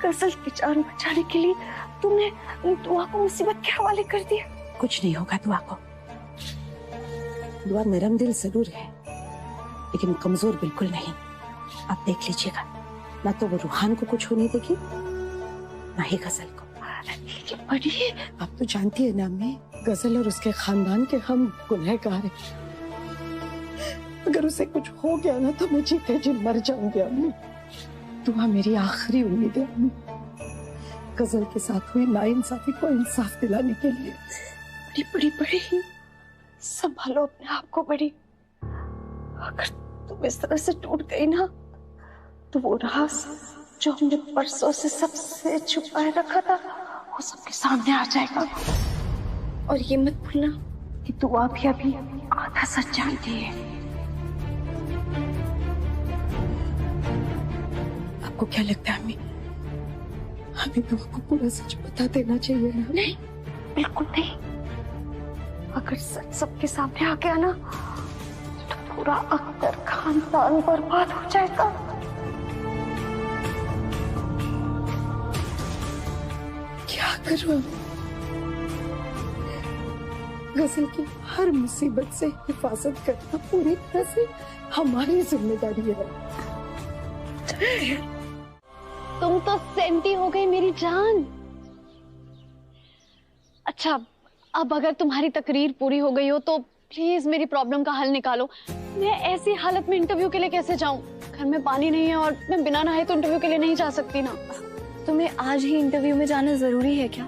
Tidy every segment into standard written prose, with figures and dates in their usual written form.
गजल की जान बचाने के लिए तुमने दुआ को मुसीबत के हवाले कर दिया। कुछ नहीं होगा दुआ को। दुआ नरम दिल जरूर है लेकिन कमजोर बिल्कुल नहीं। आप देख लीजिएगा, ना तो वो रूहान को कुछ होने देगी ना ही गजल को। बड़ी आप तो जानती है ना अम्मी, गजल और उसके खानदान के हम गुनहगार हैं। अगर उसे कुछ हो गया ना तो मैं जीते जी मर जाऊंगी अम्मी। दुआ मेरी आखिरी उम्मीद है अम्मी, गजल के साथ हुई नाइंसाफी को इंसाफ दिलाने के लिए। बड़ी बड़ी बड़ी संभालो अपने आप को बड़ी। अगर तुम इस तरह से टूट गई ना तो वो राज जो हमने परसों से सबसे छुपाए रखा था वो सबके सामने आ जाएगा। और ये मत भूलना कि दुआ भी अभी आधा सच जानती है। आपको क्या लगता है अम्मी, हमें तुमको पूरा सच बता देना चाहिए ना? नहीं, बिल्कुल नहीं। अगर सच सबके सामने आ गया ना तो पूरा अख्तर खानदान बर्बाद हो जाएगा। क्या करूं? गजल की हर मुसीबत से हिफाजत करना पूरी तरह से हमारी जिम्मेदारी है। तुम तो सेंटी हो गई मेरी जान। अच्छा, अब अगर तुम्हारी तकरीर पूरी हो गई हो तो प्लीज मेरी प्रॉब्लम का हल निकालो। मैं ऐसी हालत में इंटरव्यू के लिए कैसे जाऊं? घर में पानी नहीं है और मैं बिना नहाए तो इंटरव्यू के लिए नहीं जा सकती ना। तुम्हें आज ही इंटरव्यू में जाना जरूरी है क्या?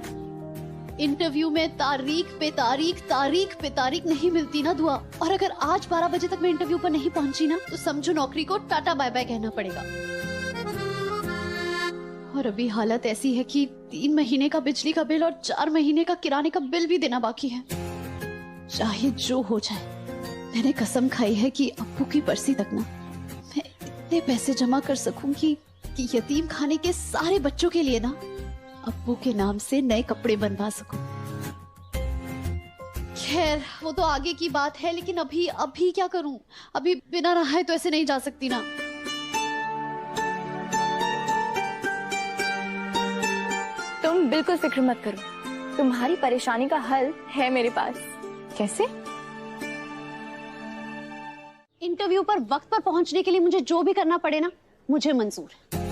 इंटरव्यू में तारीख पे तारीख नहीं मिलती ना दुआ। और अगर आज 12 बजे तक मैं इंटरव्यू पर नहीं पहुंची ना तो समझो नौकरी को टाटा बाय बाय कहना पड़ेगा। और अभी हालत ऐसी है कि 3 महीने का बिजली का बिल और 4 महीने का किराने का बिल भी देना बाकी है। चाहे जो हो जाए, मैंने कसम खाई है कि अब्बू की पर्सी तक ना मैं इतने पैसे जमा कर सकूंगी कि यतीम खाने के सारे बच्चों के लिए ना अब्बू के नाम से नए कपड़े बनवा सकूं। खैर वो तो आगे की बात है, लेकिन अभी क्या करूं? अभी बिना नहाए तो ऐसे नहीं जा सकती ना। तुम बिल्कुल फिक्र मत करो, तुम्हारी परेशानी का हल है मेरे पास। कैसे? इंटरव्यू पर वक्त पर पहुंचने के लिए मुझे जो भी करना पड़े ना, मुझे मंजूर है।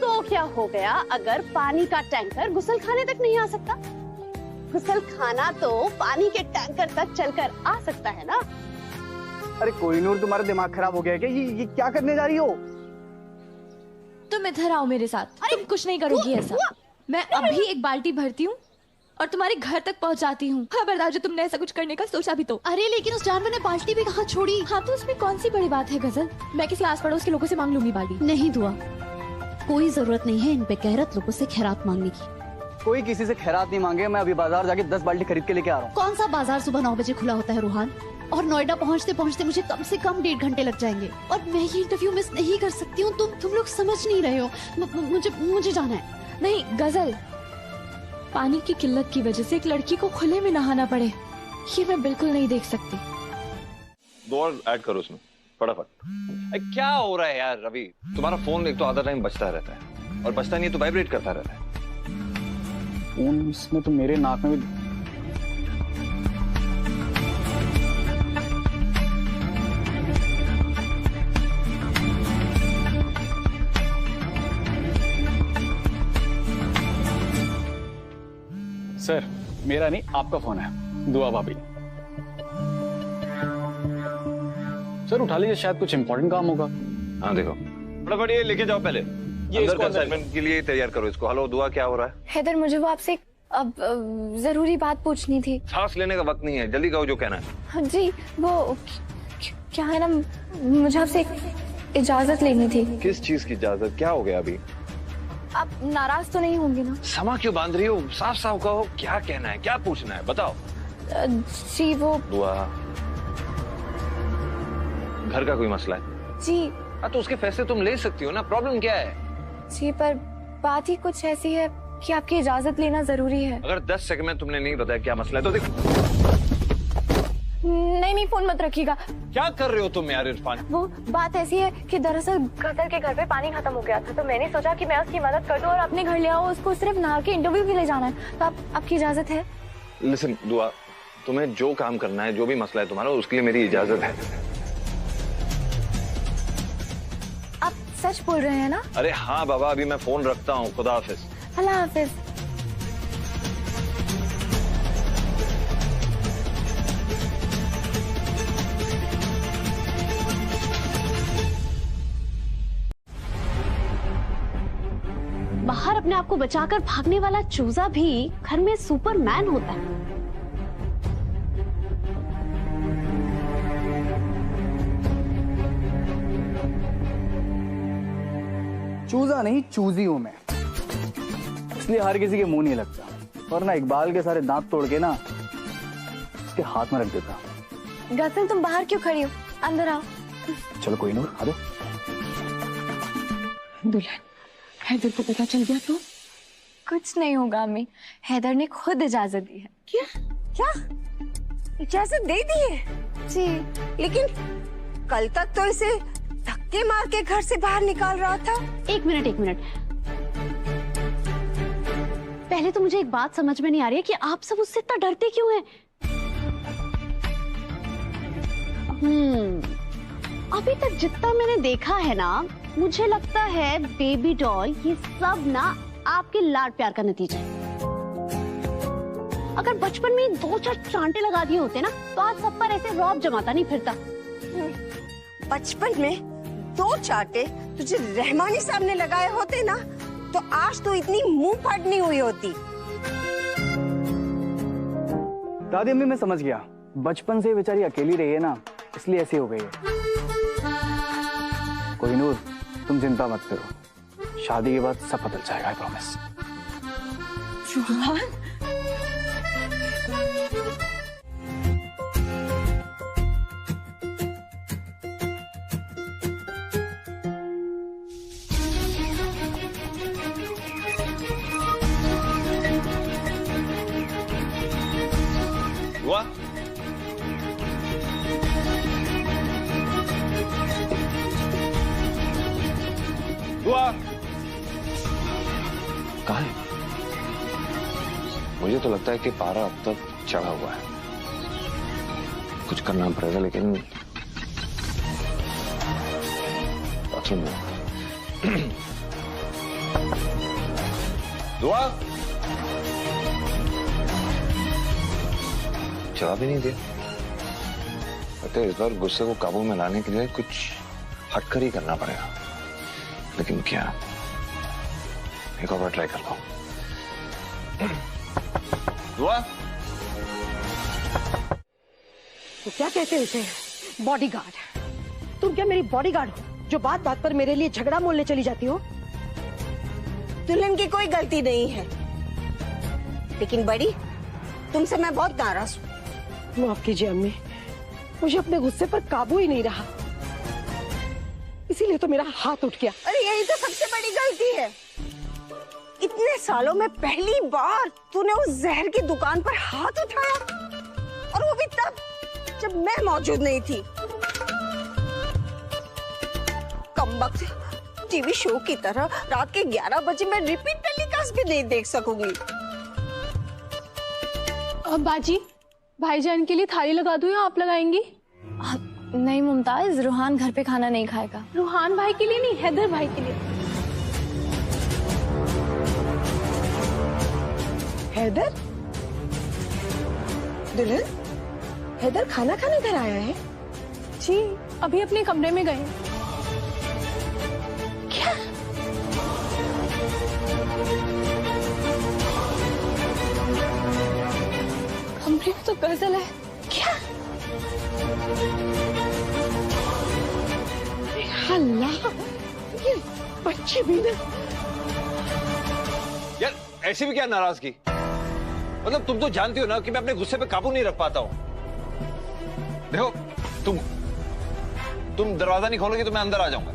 तो क्या हो गया अगर पानी का टैंकर गुसल खाने तक नहीं आ सकता? गुसल खाना तो पानी के टैंकर तक चलकर आ सकता है ना। अरे कोहिनूर, तुम्हारा दिमाग खराब हो गया है क्या? ये क्या करने जा रही हो? तुम इधर आओ मेरे साथ। तुम कुछ नहीं करोगी ऐसा। मैं अभी एक बाल्टी भरती हूँ और तुम्हारे घर तक पहुँचाती हूँ। खबरदार जो तुमने ऐसा कुछ करने का सोचा भी तो। अरे लेकिन उस जानवर ने बाल्टी भी कहाँ छोड़ी? हाँ तो उसमें कौन सी बड़ी बात है गजल? मैं किसी आस पड़ोस के लोगों से मांग लूंगी बाल्टी। नहीं दुआ, कोई जरूरत नहीं है इन बेगैरत लोगों से खैरात मांगने की। कोई किसी से खैरात नहीं मांगे। मैं अभी बाजार जाके 10 बाल्टी खरीद के लेके आ रहा हूँ। कौन सा बाजार सुबह 9 बजे खुला होता है रूहान? और नोएडा पहुंचते पहुंचते मुझे कम से कम 1.5 घंटे लग जाएंगे। और मैं ये इंटरव्यू मिस नहीं कर सकती हूँ। तुम लोग समझ नहीं रहे हो। मुझे जाना है। नहीं गजल, पानी की किल्लत की वजह से एक लड़की को खुले में नहाना पड़े, ये मैं बिल्कुल नहीं देख सकती। 2 और ऐड करो उसमें फटाफट। क्या हो रहा है यार रवि? तुम्हारा फोन एक तो आधा टाइम बजता रहता है और बजता नहीं है तो वाइब्रेट करता रहता है। फोन इसमें तो मेरे नाक में भी। सर, मेरा नहीं आपका फोन है, दुआ भाभी। सर उठा लीजिए, शायद कुछ इंपॉर्टेंट काम होगा। हाँ देखो, फटाफट ये लेके जाओ पहले। ये अंदर असाइनमेंट के लिए तैयार करो इसको। हेलो दुआ, क्या हो रहा है? हैदर, मुझे वो आपसे अब जरूरी बात पूछनी थी। सांस लेने का वक्त नहीं है, जल्दी कहो जो कहना है। हाँ जी, वो क्या है ना, मुझे आपसे इजाजत लेनी थी। किस चीज की इजाजत? क्या हो गया अभी? आप नाराज तो नहीं होंगे ना? समा क्यों बांध रही हो? साफ साफ कहो क्या कहना है, क्या पूछना है, बताओ। जी वो दुआ, घर का कोई मसला है? जी। हाँ तो उसके फैसले तुम ले सकती हो ना, प्रॉब्लम क्या है? जी पर बात ही कुछ ऐसी है कि आपकी इजाजत लेना जरूरी है। अगर 10 सेकंड में तुमने नहीं बताया क्या मसला है तो देखो। नहीं नहीं, फोन मत रखिएगा। क्या कर रहे हो तुम यार इरफान? वो बात ऐसी है कि दरअसल गदर के घर पे पानी खत्म हो गया था, तो मैंने सोचा कि मैं उसकी मदद कर दूं और अपने घर ले आओ। उसको सिर्फ नहा के इंटरव्यू के लिए जाना है, तो आपकी इजाजत है? लिसन दुआ, तुम्हें जो काम करना है, जो भी मसला है तुम्हारा, उसके लिए मेरी इजाजत है। आप सच बोल रहे हैं ना? अरे हाँ बाबा, अभी मैं फोन रखता हूँ। खुदा हाफिज। अल्लाह हाफिज। बाहर अपने आप को बचाकर भागने वाला चूजा भी घर में सुपरमैन होता है। चूजा नहीं, चूजी हूं मैं, इसलिए हर किसी के मुंह नहीं लगता, वरना इकबाल के सारे दांत तोड़ के ना उसके हाथ में रख देता। गफिल, तुम बाहर क्यों खड़ी हो? अंदर आओ। चलो कोई नूर, आ जाओ। दुल्हन, हैदर को पता चल गया तो? कुछ नहीं होगा अम्मी, हैदर ने खुद इजाजत दी है। क्या क्या इजाजत दे दी है? जी। लेकिन कल तक तो इसे धक्के मार के घर से बाहर निकाल रहा था। एक मिनट। पहले तो मुझे एक बात समझ में नहीं आ रही है कि आप सब उससे इतना डरते क्यों हैं? अभी तक जितना मैंने देखा है ना, मुझे लगता है बेबी डॉल ये सब ना आपके लाड प्यार का नतीजा है। अगर बचपन में 2-4 चांटे लगा दिए होते ना, तो आज सब पर ऐसे रौब जमाता नहीं फिरता। बचपन में 2 चांटे तुझे रहमानी साहब ने लगाए होते ना, तो आज तो इतनी मुंह फट नहीं हुई होती। दादी अम्मी, मैं समझ गया, बचपन से बेचारी अकेली रही है ना, इसलिए ऐसी हो गई है। कोई नूर, तुम चिंता मत करो, शादी के बाद सब बदल जाएगा, आई प्रॉमिस। रोहन, दुआ, दुआ कहाँ है? मुझे तो लगता है कि पारा अब तक चढ़ा हुआ है, कुछ करना पड़ेगा। लेकिन बाथरूम में दुआ जवाब ही नहीं दिया। कहते इस बार गुस्से को काबू में लाने के लिए कुछ हटकर ही करना पड़ेगा। लेकिन क्या, एक और बार ट्राई कर लो। दुआ, तो क्या कहते हैं उसे? बॉडीगार्ड? तुम क्या मेरी बॉडीगार्ड हो जो बात बात पर मेरे लिए झगड़ा मोलने चली जाती हो? दुल्हन की कोई गलती नहीं है, लेकिन बड़ी, तुमसे मैं बहुत नाराज हूँ। माफ कीजिए अम्मी, मुझे अपने गुस्से पर काबू ही नहीं रहा, इसीलिए तो मेरा हाथ उठ गया। अरे यही तो सबसे बड़ी गलती है। इतने सालों में पहली बार तूने उस जहर की दुकान पर हाथ उठाया, और वो भी तब जब मैं मौजूद नहीं थी। कमबख्त टीवी शो की तरह रात के 11 बजे मैं रिपीट टेलीकास्ट भी नहीं देख सकूंगी। बाजी, भाईजान के लिए थाली लगा दूं या आप लगाएंगी? नहीं मुमताज, रूहान घर पे खाना नहीं खाएगा। रूहान भाई के लिए नहीं, हैदर भाई के लिए। हैदर? दुल्हन, हैदर खाना खाने घर आया है? जी, अभी अपने कमरे में गए। क्या? कमरे में तो गजल है। क्या? अल्लाह, ये बच्चे भी ना। यार ऐसी भी क्या नाराजगी? मतलब तुम तो जानती हो ना कि मैं अपने गुस्से पे काबू नहीं रख पाता हूँ। देखो, तुम दरवाजा नहीं खोलोगी तो मैं अंदर आ जाऊंगा।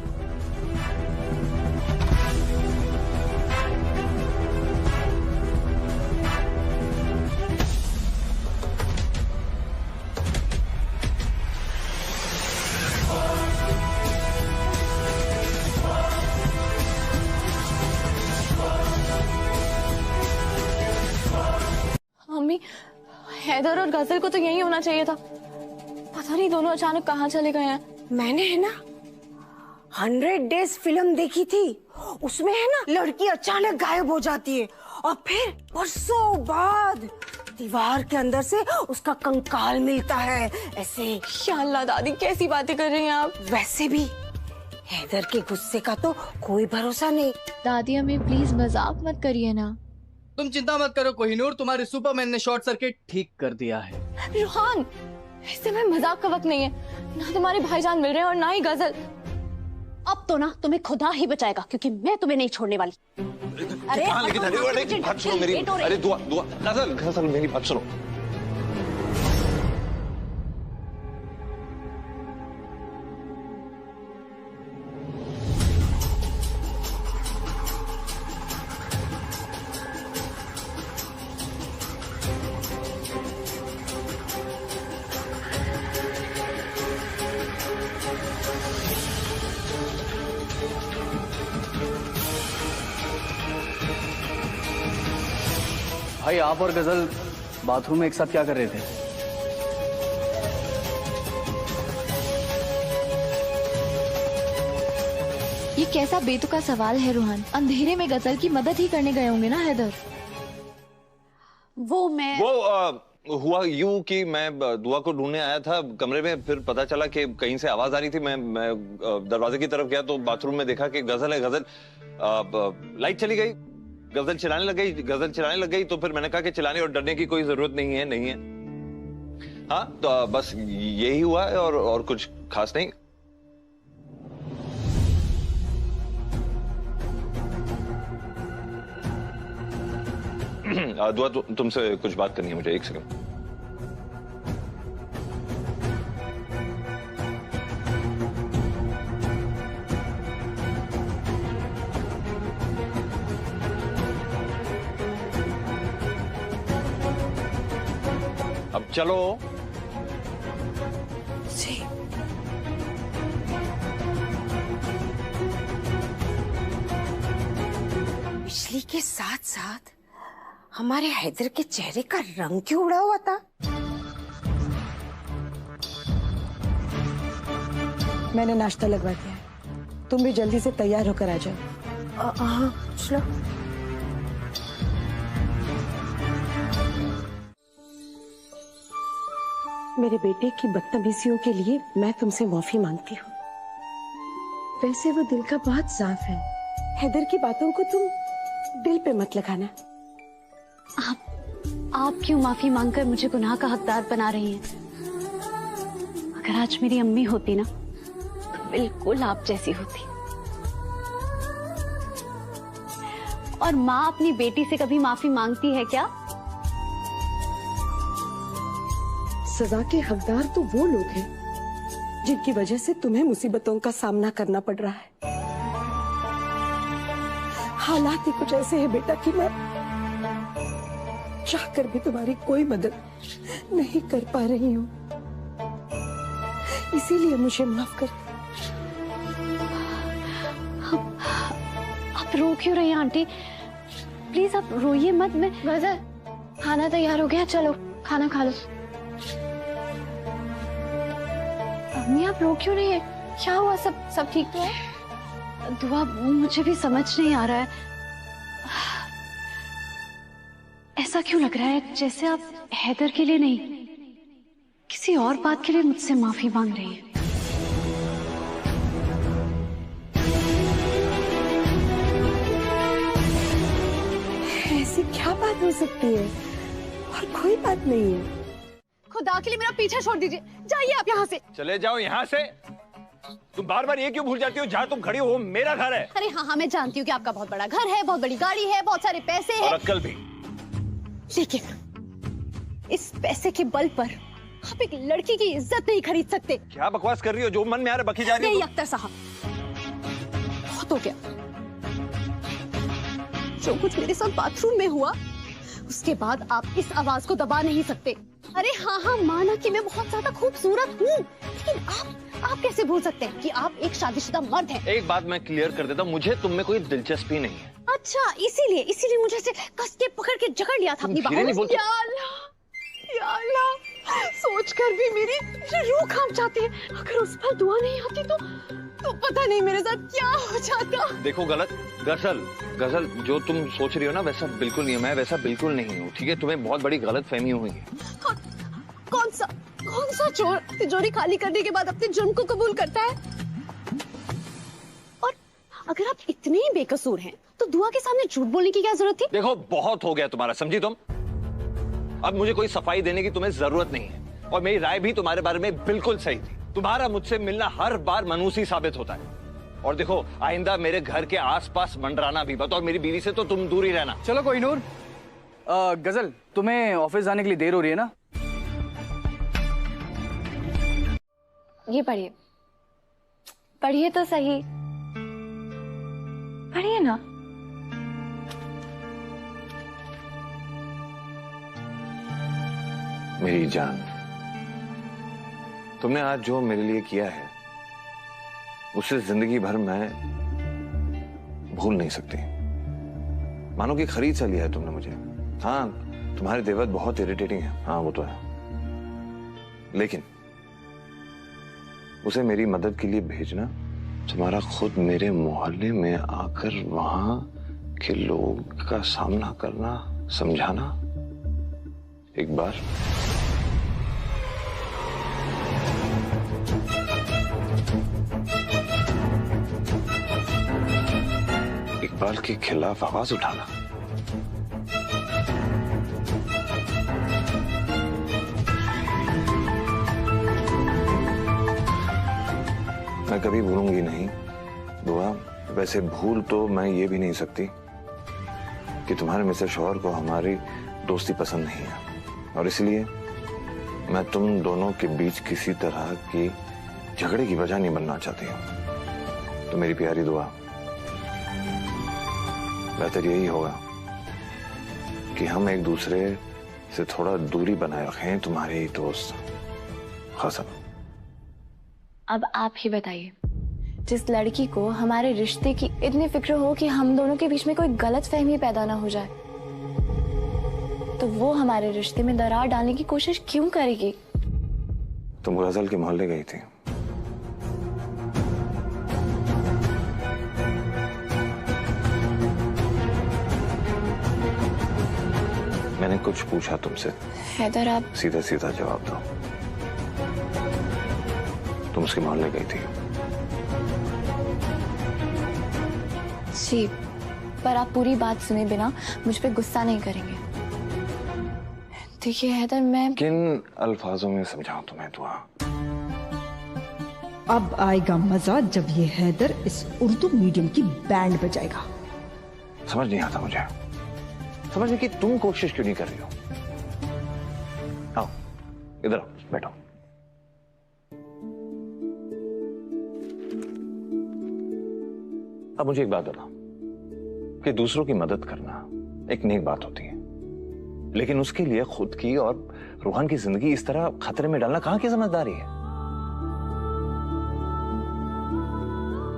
हैदर और गजल को तो यही होना चाहिए था। पता नहीं दोनों अचानक कहाँ चले गए हैं। मैंने है ना 100 डेज फिल्म देखी थी, उसमें है ना लड़की अचानक गायब हो जाती है और फिर बरसों बाद दीवार के अंदर से उसका कंकाल मिलता है। ऐसे या अल्लाह दादी, कैसी बातें कर रही हैं आप। वैसे भी हैदर के गुस्से का तो कोई भरोसा नहीं। दादी हमें प्लीज मजाक मत करिए ना। तुम चिंता मत करो कोहिनूर, तुम्हारे सुपरमैन ने शॉर्ट सर्किट ठीक कर दिया है। रूहान, इससे में मजाक का वक्त नहीं है। ना तुम्हारे भाईजान मिल रहे हैं और ना ही गजल। अब तो ना तुम्हें खुदा ही बचाएगा, क्योंकि मैं तुम्हें नहीं छोड़ने वाली। अरे बात सुनो मेरी। अरे दुआ दुआ गजल मेरी बात सुनो। भाई आप और गजल बाथरूम में एक साथ क्या कर रहे थे? ये कैसा बेतुका सवाल है रूहान। अंधेरे में गजल की मदद ही करने गए होंगे ना हैदर। वो हुआ यूं कि मैं दुआ को ढूंढने आया था कमरे में, फिर पता चला कि कहीं से आवाज आ रही थी। मैं दरवाजे की तरफ गया तो बाथरूम में देखा कि गजल है। गजल लाइट चली गई, गजल चिल्लाने लग गई। तो फिर मैंने कहा कि चिल्लाने और डरने की कोई जरूरत नहीं है। हाँ, तो बस यही हुआ है और कुछ खास नहीं। दुआ तुमसे कुछ बात करनी है मुझे, एक सेकंड। अब चलो। जी। बिजली के साथ साथ हमारे हैदर के चेहरे का रंग क्यों उड़ा हुआ था? मैंने नाश्ता लगवा दिया है, तुम भी जल्दी से तैयार होकर आ जाओ। हाँ, चलो। मेरे बेटे की बदतमीजियों के लिए मैं तुमसे माफी मांगती हूँ। वैसे वो दिल का बहुत साफ है। हैदर की बातों को तुम दिल पे मत लगाना। आप क्यों माफी मांगकर मुझे गुनाह का हकदार बना रही हैं? अगर आज मेरी अम्मी होती ना तो बिल्कुल आप जैसी होती। और माँ अपनी बेटी से कभी माफी मांगती है क्या? सजा के हकदार तो वो लोग हैं जिनकी वजह से तुम्हें मुसीबतों का सामना करना पड़ रहा है। हालात ही कुछ ऐसे हैं बेटा कि मैं चाहकर भी तुम्हारी कोई मदद नहीं कर पा रही हूँ, इसीलिए मुझे माफ कर। आप रो क्यों रही हैं आंटी? प्लीज आप रोइए मत। मैं गजल, खाना तैयार हो गया, चलो खाना खा लो। अम्मी आप रो क्यों रही है? क्या हुआ? सब ठीक तो है? दुआ, मुझे भी समझ नहीं आ रहा है। ऐसा क्यों लग रहा है जैसे आप हैदर के लिए नहीं, किसी और बात के लिए मुझसे माफी मांग रही हैं। ऐसी क्या बात हो सकती है? और कोई बात नहीं है। खुदा के लिए मेरा पीछा छोड़ दीजिए, जाइए आप यहाँ से। चले जाओ यहाँ से। तुम बार बार ये क्यों भूल जाती हो? जहाँ तुम खड़ी हो मेरा घर है। अरे हाँ, मैं जानती हूँ कि आपका बहुत बड़ा घर है, बहुत बड़ी गाड़ी है, बहुत सारे पैसे हैं। और अक्ल भी। लेकिन इस पैसे के बल पर आप एक लड़की की इज्जत नहीं खरीद सकते। क्या बकवास कर रही हो? जो मन में आ रहा बकी जा रही हो। नहीं अख्तर साहब, बहुत हो गया। जो कुछ मेरे साथ बाथरूम में हुआ उसके बाद आप इस आवाज को दबा नहीं सकते। अरे हाँ, माना कि मैं बहुत ज्यादा खूबसूरत हूँ, लेकिन आप कैसे भूल सकते हैं कि आप एक शादीशुदा मर्द हैं? एक बात मैं क्लियर कर देता हूँ, मुझे तुम में कोई दिलचस्पी नहीं है। अच्छा, इसीलिए मुझे ऐसे कस के पकड़ के जकड़ लिया था अपनी बाहों में। या अल्लाह, सोचकर भी मेरी रूह कांप जाती है। अगर उस पर दुआ नहीं आती तो पता नहीं मेरे साथ क्या हो जाता। देखो गजल जो तुम सोच रही हो ना वैसा बिल्कुल नहीं है, मैं वैसा बिल्कुल नहीं हूँ, ठीक है? तुम्हें बहुत बड़ी गलतफहमी हुई है। कौन सा चोर तिजोरी खाली करने के बाद अपने जुर्म को कबूल करता है? और अगर आप इतने ही बेकसूर हैं तो दुआ के सामने झूठ बोलने की क्या जरूरत थी? देखो बहुत हो गया तुम्हारा, समझी तुम? अब मुझे कोई सफाई देने की तुम्हें जरूरत नहीं है, और मेरी राय भी तुम्हारे बारे में बिल्कुल सही थी। तुम्हारा मुझसे मिलना हर बार मनूसी साबित होता है। और देखो आइंदा मेरे घर के आसपास मंडराना भी मत, और मेरी बीवी से तो तुम दूर ही रहना। चलो कोहिनूर, गजल तुम्हें ऑफिस जाने के लिए देर हो रही है ना? ये पढ़िए तो सही, पढ़िए ना। मेरी जान, तुमने आज जो मेरे लिए किया है उसे जिंदगी भर मैं भूल नहीं सकती। मानो कि खरीद सा लिया है तुमने मुझे। हाँ, तुम्हारे देवर बहुत इरिटेटिंग है, हाँ वो तो है, लेकिन उसे मेरी मदद के लिए भेजना, तुम्हारा खुद मेरे मोहल्ले में आकर वहां के लोग का सामना करना, समझाना, एक बार इकबाल के खिलाफ आवाज उठाना। मैं कभी भूलूंगी नहीं दुआ। वैसे भूल तो मैं ये भी नहीं सकती कि तुम्हारे मिस्टर शौहर को हमारी दोस्ती पसंद नहीं है, और इसलिए मैं तुम दोनों के बीच किसी तरह की झगड़े की वजह नहीं बनना चाहती हूं। तो मेरी प्यारी दुआ, बेहतर यही होगा कि हम एक दूसरे से थोड़ा दूरी बनाए रखें। तुम्हारे दोस्त हसन। अब आप ही बताइए, जिस लड़की को हमारे रिश्ते की इतनी फिक्र हो कि हम दोनों के बीच में कोई गलतफहमी पैदा ना हो जाए, तो वो हमारे रिश्ते में दरार डालने की कोशिश क्यों करेगी? तुम गजल के मोहल्ले गई थी, मैंने कुछ पूछा तुमसे। हैदर, आप सीधा सीधा जवाब दो। तुम उसके मोहल्ले गई थी? जी, पर आप पूरी बात सुने बिना मुझ पे गुस्सा नहीं करेंगे। देखिए हैदर, मैं किन अल्फाजों में समझाऊं तुम्हें दुआ? अब आएगा मजा जब ये हैदर इस उर्दू मीडियम की बैंड बजाएगा। समझ नहीं आता मुझे, समझने की तुम कोशिश क्यों नहीं कर रही हो? आओ इधर आओ, बैठो। अब मुझे एक बात बताओ कि दूसरों की मदद करना एक नेक बात होती है, लेकिन उसके लिए खुद की और रूहान की जिंदगी इस तरह खतरे में डालना कहां की समझदारी है?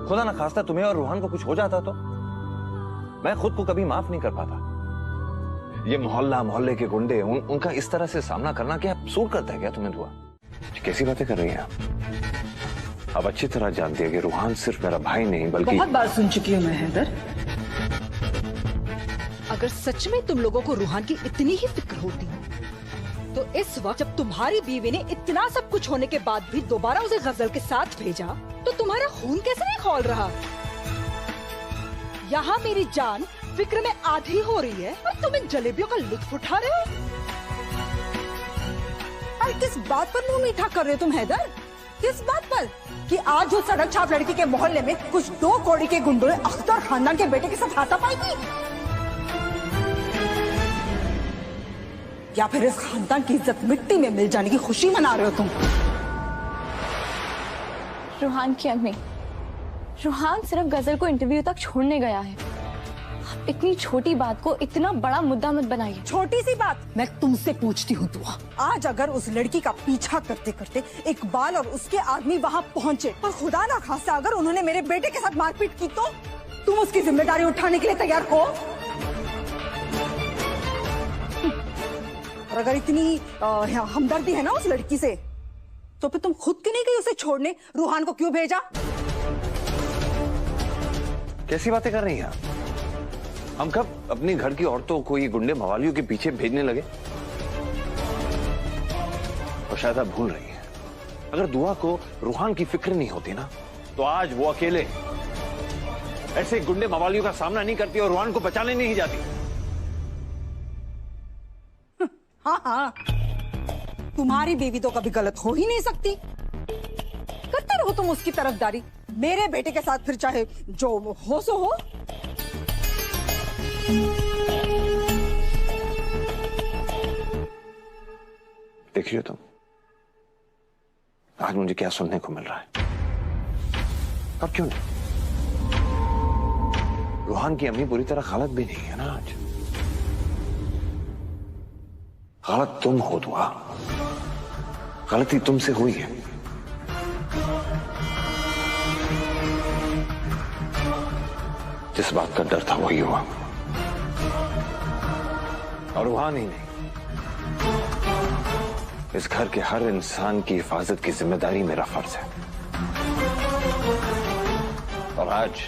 खुदा ना खास्ता तुम्हें और रूहान को कुछ हो जाता तो मैं खुद को कभी माफ नहीं कर पाता। ये मोहल्ले के गुंडे, उनका इस तरह से सामना करना क्या सूट करता है क्या तुम्हें दुआ? कैसी बातें कर रही हैं आप? अब अच्छी तरह जानती है कि रूहान सिर्फ मेरा भाई नहीं बल्कि बहुत बार सुन चुकी हूँ मैं हैदर। अगर सच में तुम लोगों को रूहान की इतनी ही फिक्र होती तो इस वक्त जब तुम्हारी बीवी ने इतना सब कुछ होने के बाद भी दोबारा उसे गजल के साथ भेजा, तो तुम्हारा खून कैसे नहीं खौल रहा? यहाँ मेरी जान फिक्र में आधी हो रही है और तुम इन जलेबियों का लुत्फ उठा रहे हो। और किस बात पर मुंह मीठा कर रहे हो तुम हैदर? किस बात पर कि आज जो सड़क छाप लड़की के मोहल्ले में कुछ 2 कौड़ी के गुंडों ने अख्तर खानदान के बेटे के साथ हाथापाई की, या फिर इस खानदान की इज्जत मिट्टी में मिल जाने की खुशी मना रहे हो तुम? रूहान की अम्मी, रूहान सिर्फ गजल को इंटरव्यू तक छोड़ने गया है। आप इतनी छोटी बात को इतना बड़ा मुद्दा मत बनाइए। छोटी सी बात मैं तुमसे पूछती हूँ दुआ, आज अगर उस लड़की का पीछा करते करते इकबाल और उसके आदमी वहाँ पहुँचे और खुदा ना खास्ता अगर उन्होंने मेरे बेटे के साथ मारपीट की, तो तुम उसकी जिम्मेदारी उठाने के लिए तैयार हो? और अगर इतनी हमदर्दी है ना उस लड़की से, तो फिर तुम खुद क्यों नहीं गई उसे छोड़ने? रूहान को क्यों भेजा? कैसी बातें कर रही हैं आप? हम कब अपनी घर की औरतों को ये गुंडे मवालियों के पीछे भेजने लगे? और शायद आप भूल रही हैं, अगर दुआ को रूहान की फिक्र नहीं होती ना, तो आज वो अकेले ऐसे गुंडे मवालियों का सामना नहीं करती और रूहान को बचाने नहीं जाती। हाँ हाँ, तुम्हारी बीवी तो कभी गलत हो ही नहीं सकती। करते रहो तुम उसकी तरफदारी। मेरे बेटे के साथ फिर चाहे जो हो सो हो। देखिए तुम, आज मुझे क्या सुनने को मिल रहा है। अब क्यों नहीं? रूहान की अम्मी बुरी तरह गलत भी नहीं है ना आज। गलत तुम हो दुआ, गलती तुमसे हुई है। जिस बात का डर था वही हुआ, और रूहान ही नहीं, इस घर के हर इंसान की हिफाजत की जिम्मेदारी मेरा फर्ज है। और आज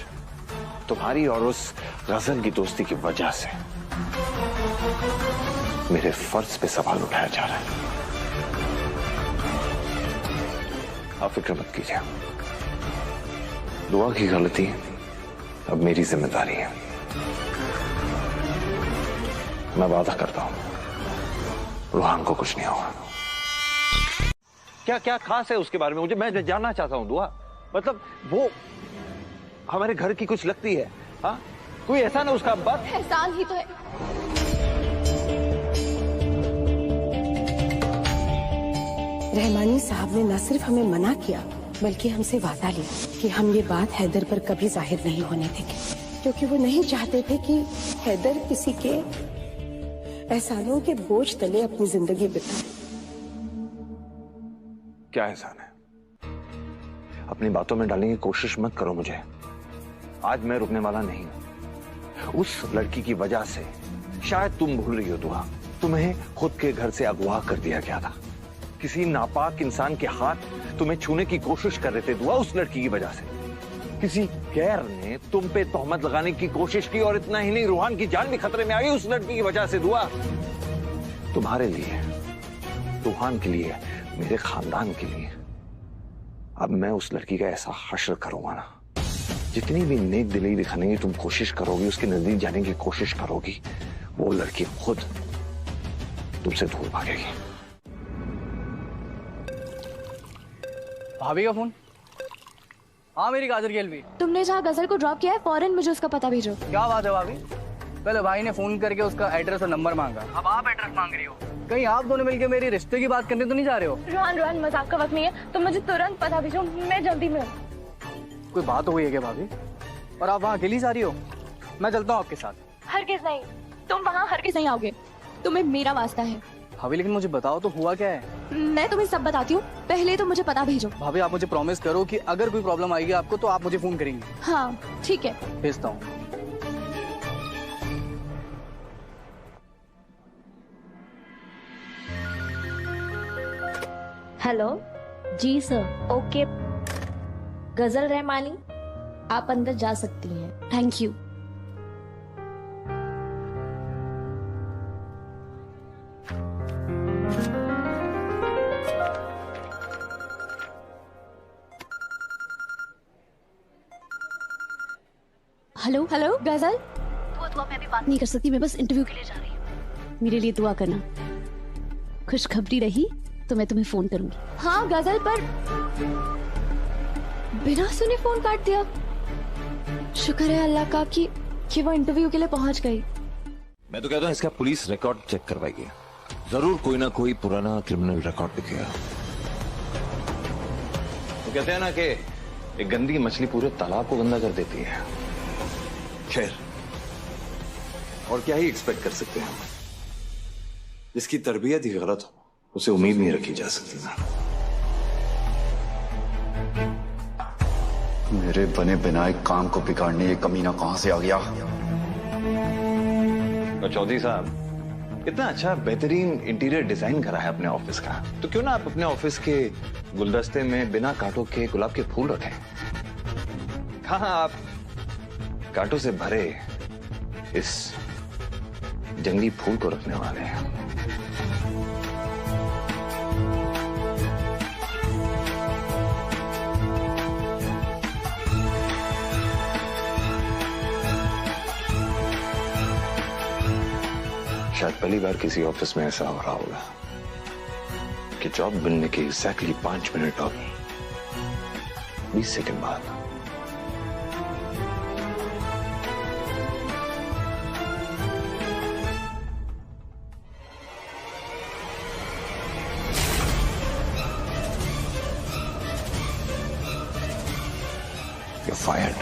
तुम्हारी और उस गजल की दोस्ती की वजह से मेरे फर्ज पे सवाल उठाया जा रहा है। आप फिक्र मत कीजिए, दुआ की गलती अब मेरी जिम्मेदारी है। मैं वादा करता हूं रूहान को कुछ नहीं होगा। क्या क्या खास है उसके बारे में, मुझे मैं जानना चाहता हूं दुआ। मतलब वो हमारे घर की कुछ लगती है? हाँ, कोई ऐसा ना उसका बात। एहसान ही तो है। रहमानी साहब ने न सिर्फ हमें मना किया, बल्कि हमसे वादा लिया कि हम ये बात हैदर पर कभी जाहिर नहीं होने देंगे, क्योंकि वो नहीं चाहते थे कि हैदर किसी के एहसानों के बोझ तले अपनी जिंदगी बिताए। क्या एहसान है? अपनी बातों में डालने की कोशिश मत करो मुझे। आज मैं रुकने वाला नहीं हूं। उस लड़की की वजह से शायद तुम भूल रही हो दुआ, तुम्हें खुद के घर से अगवा कर दिया गया था। किसी नापाक इंसान के हाथ तुम्हें छूने की कोशिश कर रहे थे दुआ, उस लड़की की वजह से। किसी गैर ने तुम पे तोहमत लगाने की कोशिश की, और इतना ही नहीं, रूहान की जान भी खतरे में आई उस लड़की की वजह से दुआ। तुम्हारे लिए, रूहान के लिए, मेरे खानदान के लिए अब मैं उस लड़की का ऐसा हश्र करूंगा ना, जितनी भी नेक दिली दिखाने की तुम कोशिश करोगी, उसके नजदीक जाने की कोशिश करोगी, वो लड़की खुद तुमसे दूर भागेगी। भाभी का फोन? हाँ मेरी काजर गेल भी। तुमने जहाँ गजल को ड्रॉप किया है, फौरन मुझे उसका पता भेजो। क्या बात है भाभी? पहले भाई ने फोन करके उसका एड्रेस और नंबर मांगा, अब आप एड्रेस मांग रही हो। कहीं आप दोनों मिलके मेरी रिश्ते की बात करने तो नहीं जा रहे हो? रोहन मजाक का वक्त नहीं है, तुम मुझे तुरंत पता भेजो, मैं जल्दी में हूँ। कोई बात हो गई है क्या भाभी? और आप वहाँ अकेली जा रही हो? मैं चलता हूँ आपके साथ। हरगिज नहीं, तुम वहाँ हरगिज नहीं आओगे, तुम्हें मेरा वास्ता है। भाभी लेकिन मुझे बताओ तो हुआ क्या है? मैं तुम्हें सब बताती हूँ, पहले तो मुझे पता भेजो। भाभी आप मुझे प्रॉमिस करो कि अगर कोई प्रॉब्लम आएगी आपको तो आप मुझे फोन करेंगी। हाँ ठीक है, भेजता हूँ। हेलो जी सर। ओके गजल रहमानी, आप अंदर जा सकती हैं। Thank you. हेलो हेलो गजल। दुआ मैं भी बात नहीं कर सकती, मैं बस इंटरव्यू के लिए जा रही हूँ। मेरे लिए दुआ करना। खुशखबरी रही तो मैं तुम्हें फोन करूंगी। हाँ गजल, पर बिना सुने फोन काट दिया। शुक्र है अल्लाह का कि वो इंटरव्यू के लिए पहुंच गई। मैं तो कहता हूँ इसका पुलिस रिकॉर्ड चेक करवाएगी, जरूर कोई ना कोई पुराना क्रिमिनल रिकॉर्ड दिखेगा। तो कहते हैं ना कि एक गंदी मछली पूरे तालाब को गंदा कर देती है। खैर, और क्या ही एक्सपेक्ट कर सकते हैं हम? जिसकी तरबियत ही गलत हो उसे उम्मीद नहीं रखी जा सकती ना। मेरे बने बनाए काम को बिगाड़ने ये कमीना कहां से आ गया? तो चौधरी साहब, इतना अच्छा बेहतरीन इंटीरियर डिजाइन करा है अपने ऑफिस का, तो क्यों ना आप अपने ऑफिस के गुलदस्ते में बिना कांटों के गुलाब के फूल रखें। कहाँ आप कांटों से भरे इस जंगली फूल को रखने वाले हैं। शायद पहली बार किसी ऑफिस में ऐसा हो रहा होगा कि जॉब बनने के एग्जैक्टली 5 मिनट और 20 सेकंड बाद you're fired.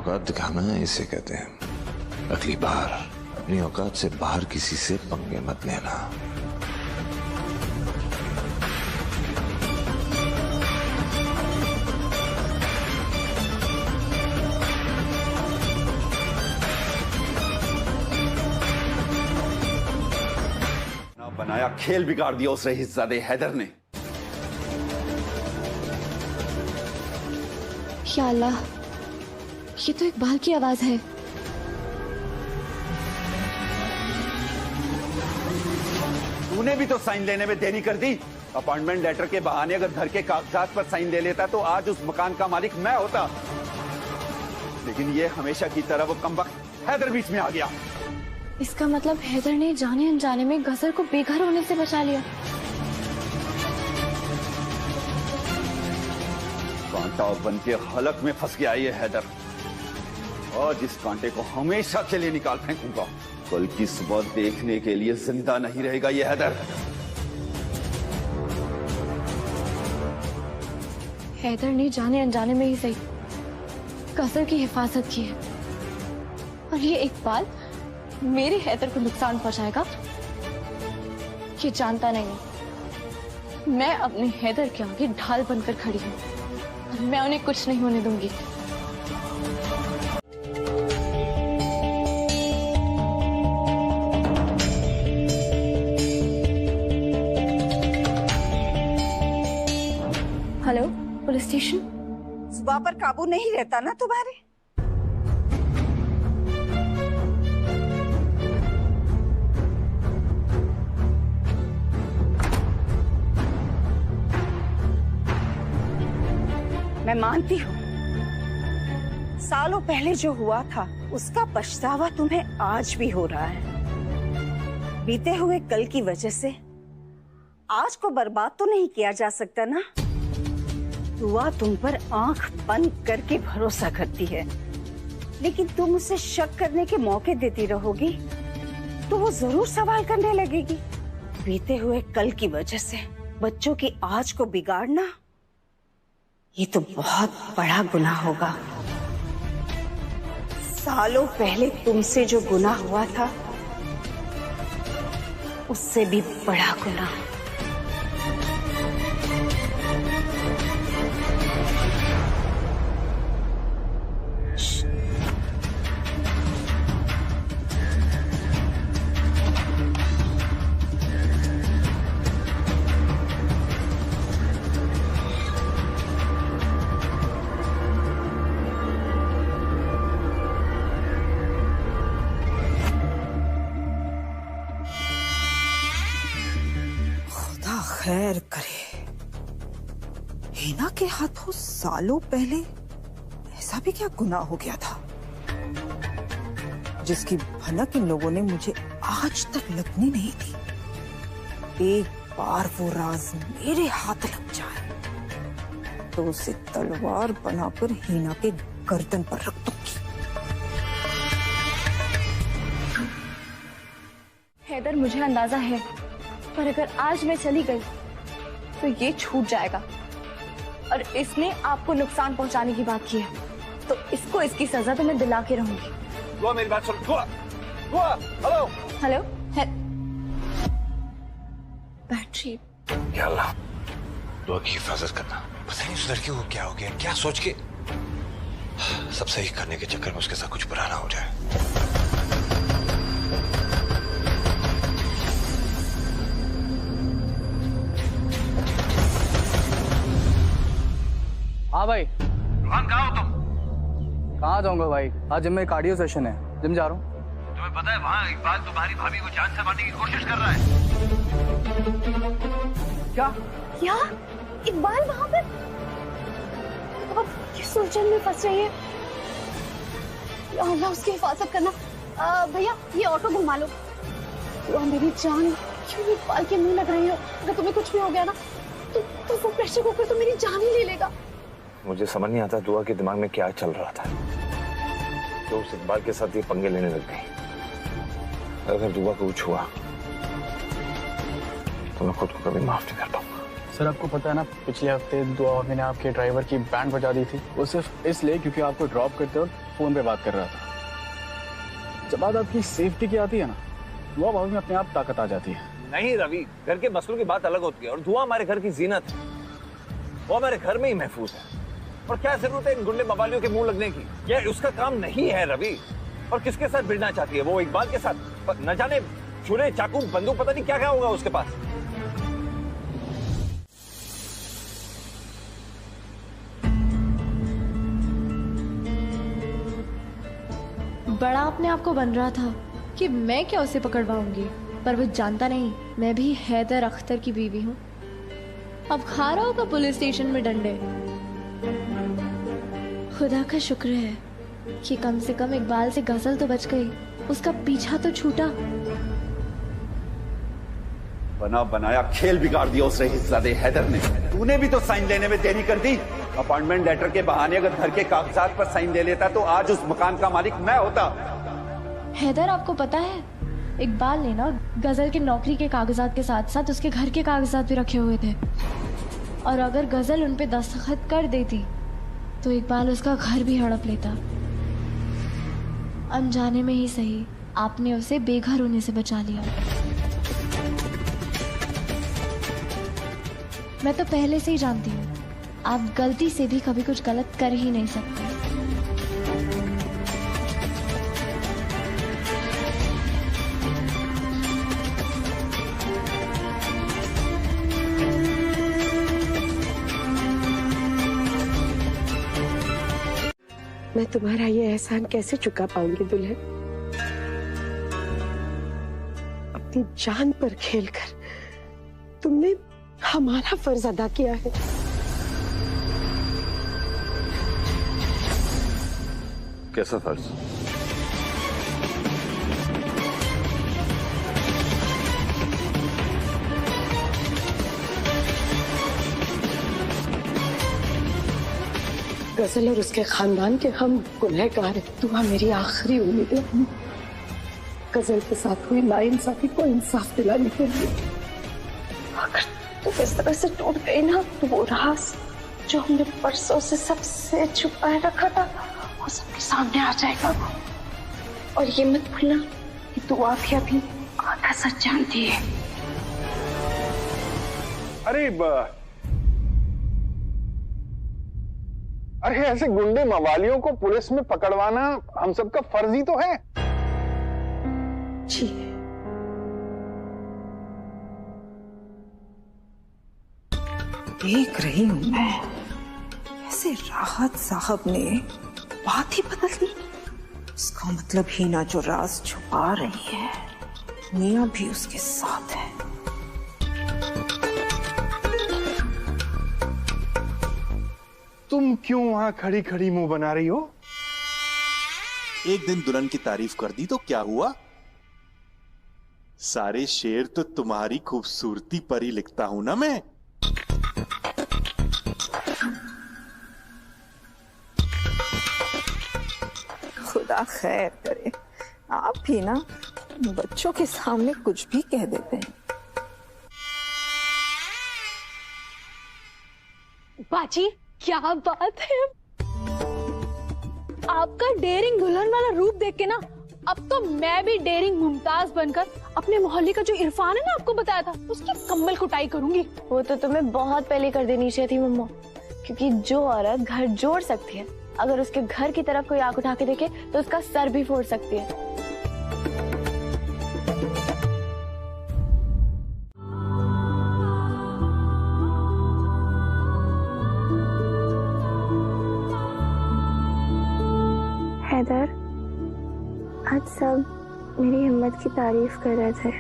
औकात दिखाना इसे कहते हैं। अगली बार अपनी औकात से बाहर किसी से पंगे मत लेना। बनाया खेल बिगाड़ दिया उस रईसजादे हैदर ने। या अल्लाह, ये तो इकबाल की आवाज है। तूने भी तो साइन लेने में देरी कर दी। अपॉइंटमेंट लेटर के बहाने अगर घर के कागजात पर साइन ले लेता तो आज उस मकान का मालिक मैं होता, लेकिन ये हमेशा की तरह वो कमबख्त हैदर बीच में आ गया। इसका मतलब हैदर ने जाने अनजाने में गजर को बेघर होने से बचा लिया। कांटा बन के हलक में फंस गया ये हैदर, और जिस कांटे को हमेशा के लिए निकाल फेंकूंगा। कल की सुबह देखने के लिए जिंदा नहीं रहेगा ये हैदर। हैदर ने जाने अनजाने में ही सही गजर की हिफाजत की है, और ये इकबाल मेरे हैदर को नुकसान पहुंचाएगा ये जानता नहीं। मैं अपने हैदर के आगे ढाल बनकर खड़ी हूँ और मैं उन्हें कुछ नहीं होने दूंगी। Hello, police station. जुबान पर काबू नहीं रहता ना तुम्हारे? मैं मानती हूँ सालों पहले जो हुआ था उसका पछतावा तुम्हें आज भी हो रहा है। बीते हुए कल की वजह से आज को बर्बाद तो नहीं किया जा सकता ना। दुआ तुम पर आंख बंद करके भरोसा करती है, लेकिन तुम उसे शक करने के मौके देती रहोगी तो वो जरूर सवाल करने लगेगी। बीते हुए कल की वजह से बच्चों की आज को बिगाड़ना ये तो बहुत बड़ा गुनाह होगा। सालों पहले तुमसे जो गुनाह हुआ था उससे भी बड़ा गुनाह। खैर करे, हिना के हाथों सालों पहले ऐसा भी क्या गुनाह हो गया था जिसकी भनक इन लोगों ने मुझे आज तक लगनी नहीं थी। एक बार वो राज मेरे हाथ लग जाए तो उसे तलवार बनाकर हिना के गर्दन पर रख दूंगी। हैदर, मुझे अंदाजा है, पर अगर आज मैं चली गई तो ये छूट जाएगा, और इसने आपको नुकसान पहुंचाने की बात की है तो इसको इसकी सजा तो मैं दिला के रहूंगी। दुआ मेरी बात सुन। दुआ, दुआ, हेलो हेलो बैटरी। या अल्लाह, दुआ की हिफाजत करना। पता नहीं उस लड़की को क्या हो गया, क्या सोच के सब सही करने के चक्कर में उसके साथ कुछ बुरा ना हो जाए। हाँ भाई। रोहन, कहाँ हो तुम? कहाँ जाऊंगा भाई, आज जिम में कार्डियो सेशन है, जिम जा रहा हूँ। तुम्हें पता है वहाँ इकबाल तुम्हारी भाभी को जान से मारने की कोशिश कर रहा है। क्या? क्या इकबाल वहां पर? अब किस उलझन में फंस रही है? या अल्लाह, उसकी हिफाजत करना। भैया ये ऑटो घुमा लो। मेरी जान, क्यों इकबाल के मुंह लग रही हो? अगर तुम्हें कुछ भी हो गया ना तो वो प्रेशर कुकर तो मेरी जान ही ले लेगा। मुझे समझ नहीं आता दुआ के दिमाग में क्या चल रहा था, तो उस इकबाल के साथ ये पंगे लेने लग गई। अगर दुआ को कुछ हुआ तो मैं खुद को कभी माफ नहीं कर पाऊंगा। सर आपको पता है ना, पिछले हफ्ते दुआ भाभी ने आपके ड्राइवर की बैंड बजा दी थी। वो सिर्फ इसलिए क्योंकि आपको ड्रॉप करते वक्त फोन पे बात कर रहा था। जब बात आपकी सेफ्टी की आती है ना, दुआ भाभी में अपने आप ताकत आ जाती है। नहीं रवि, घर के मसलों की बात अलग होती है और दुआ हमारे घर की जीनत है, वो हमारे घर में ही महफूज है। और क्या जरूरत है इन गुंडे मवालियों के मुंह लगने की? यह उसका काम नहीं है रवि। और किसके साथ भिड़ना चाहती है वो? इकबाल के साथ? न जाने छुरे, चाकू, बंदूक, पता नहीं क्या क्या होगा उसके पास। बड़ा अपने आप को बन रहा था कि मैं क्या उसे पकड़वाऊंगी, पर वो जानता नहीं मैं भी हैदर अख्तर की बीवी हूँ। अब खा रहा होगा पुलिस स्टेशन में डंडे। खुदा का शुक्र है कि कम से कम इकबाल से गजल तो बच गई, उसका पीछा तो छूटा। बना बनाया खेल बिगाड़ दिया उस रईसजादे हैदर ने। तूने भी तो साइन लेने में देरी कर दी। अपॉइंटमेंट लेटर के बहाने अगर घर के कागजात पर साइन ले लेता तो आज उस मकान का मालिक मैं होता। हैदर, आपको पता है इकबाल ने ना गजल के नौकरी के कागजात के साथ साथ उसके घर के कागजात भी रखे हुए थे, और अगर गजल उन पे दस्तखत कर देती तो इकबाल उसका घर भी हड़प लेता। अनजाने में ही सही, आपने उसे बेघर होने से बचा लिया। मैं तो पहले से ही जानती हूँ आप गलती से भी कभी कुछ गलत कर ही नहीं सकते। मैं तुम्हारा ये एहसान कैसे चुका पाऊंगी दुल्हन? अपनी जान पर खेलकर तुमने हमारा फर्ज अदा किया है। कैसा फर्ज? गजल और उसके खानदान के हम गुनहगार हैं। दुआ मेरी आखिरी उम्मीद है गजल के साथ हुई नाइंसाफी को इंसाफ दिलाने के लिए। अगर तुम इस तरह से टूट गई ना तो वो राज जो हमने परसों से सबसे छुपाए रखा था वो सबके सामने आ जाएगा। और ये मत भूलना कि दुआ भी अभी आधा सच जानती है। अरे ऐसे गुंडे मवालियों को पुलिस में पकड़वाना हम सबका फर्ज ही तो है। जी देख रही हूं मैं कैसे राहत साहब ने बात ही बदल दी। इसका मतलब हिना जो राज छुपा रही है मियां भी उसके साथ है। तुम क्यों वहां खड़ी खड़ी मुंह बना रही हो? एक दिन दुल्हन की तारीफ कर दी तो क्या हुआ? सारे शेर तो तुम्हारी खूबसूरती पर ही लिखता हूं ना मैं। खुदा खैर करे, आप भी ना बच्चों के सामने कुछ भी कह देते हैं। बाजी क्या बात है, आपका डेयरिंग दुल्हन वाला रूप देख के ना अब तो मैं भी डेयरिंग मुमताज बनकर अपने मोहल्ले का जो इरफान है ना आपको बताया था उसकी कम्बल कुटाई करूंगी। वो तो तुम्हें बहुत पहले कर देनी चाहिए थी मम्मा, क्योंकि जो औरत घर जोड़ सकती है अगर उसके घर की तरफ कोई आंख उठा के देखे तो उसका सर भी फोड़ सकती है। हैदर, आज सब मेरी हिम्मत की तारीफ कर रहे थे,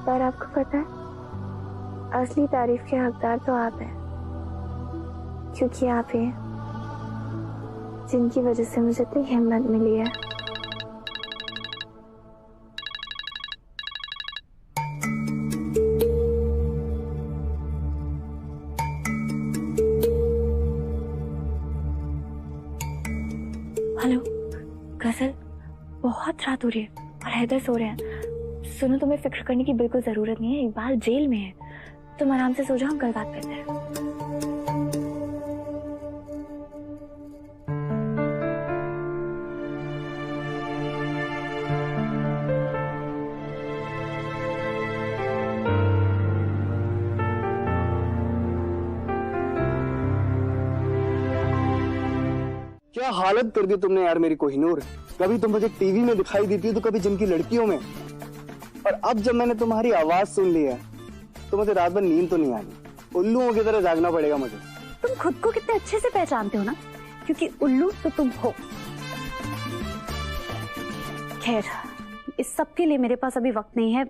पर आपको पता है असली तारीफ के हकदार तो आप हैं, क्योंकि आप ही जिनकी वजह से मुझे इतनी हिम्मत मिली है। हेलो गजल, बहुत रात हो रही है और हैदर सो रहे हैं। सुनो, तुम्हें फिक्र करने की बिल्कुल जरूरत नहीं है, इकबाल जेल में है, तुम आराम से सो जाओ, हम कल बात करते हैं। क्या हालत कर दी तुमने यार मेरी कोहिनूर। कभी तुम मुझे टीवी में दिखाई देती हो तो कभी जिनकी लड़कियों में, और अब जब मैंने तुम्हारी आवाज सुन ली है तो मुझे रात भर नींद तो नहीं आनी, उल्लुओं की तरह जागना पड़ेगा मुझे। तुम खुद को कितने अच्छे से पहचानते हो ना, क्योंकि उल्लू तो तुम हो। खैर, इस सब के लिए मेरे पास अभी वक्त नहीं है,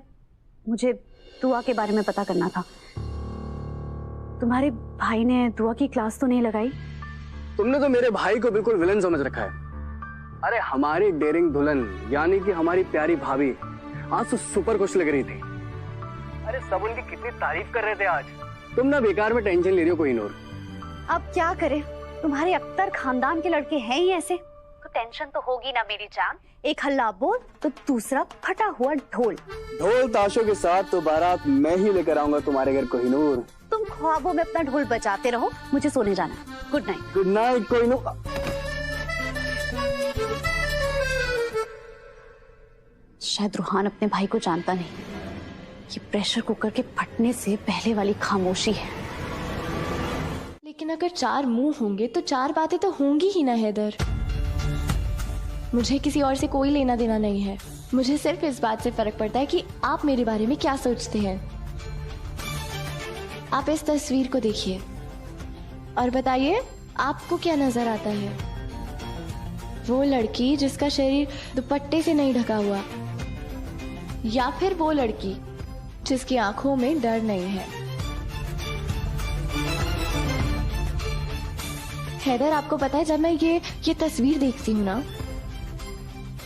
मुझे दुआ के बारे में पता करना था। तुम्हारे भाई ने दुआ की क्लास तो नहीं लगाई? तुमने तो मेरे भाई को बिल्कुल विलन समझ रखा है। अरे हमारी डेयरिंग दुल्हन यानी कि हमारी प्यारी भाभी आज तो सुपर खुश लग रही थी। अरे सब उनकी कितनी तारीफ कर रहे थे आज। तुम ना बेकार में टेंशन ले रही हो कोहिनूर। अब क्या करें, तुम्हारे अख्तर खानदान के लड़के हैं ही ऐसे, तो टेंशन तो होगी ना मेरी जान। एक हल्ला बोल तो दूसरा फटा हुआ ढोल। ढोल ताशों के साथ तो बारात मैं ही लेकर आऊंगा तुम्हारे घर कोहिनूर। तुम ख्वाबों में अपना ढोल बजाते रहो, मुझे सोने जाना है। Good night. Good night Kohinoor. शायद रूहान अपने भाई को जानता नहीं, ये प्रेशर कुकर के फटने से पहले वाली खामोशी है। लेकिन अगर 4 मुंह होंगे तो 4 बातें तो होंगी ही ना हैदर। मुझे किसी और से कोई लेना देना नहीं है, मुझे सिर्फ इस बात से फर्क पड़ता है कि आप मेरे बारे में क्या सोचते हैं। आप इस तस्वीर को देखिए और बताइए आपको क्या नजर आता है। वो लड़की जिसका शरीर दुपट्टे से नहीं ढका हुआ, या फिर वो लड़की जिसकी आंखों में डर नहीं है। हैदर, आपको पता है जब मैं ये तस्वीर देखती हूँ ना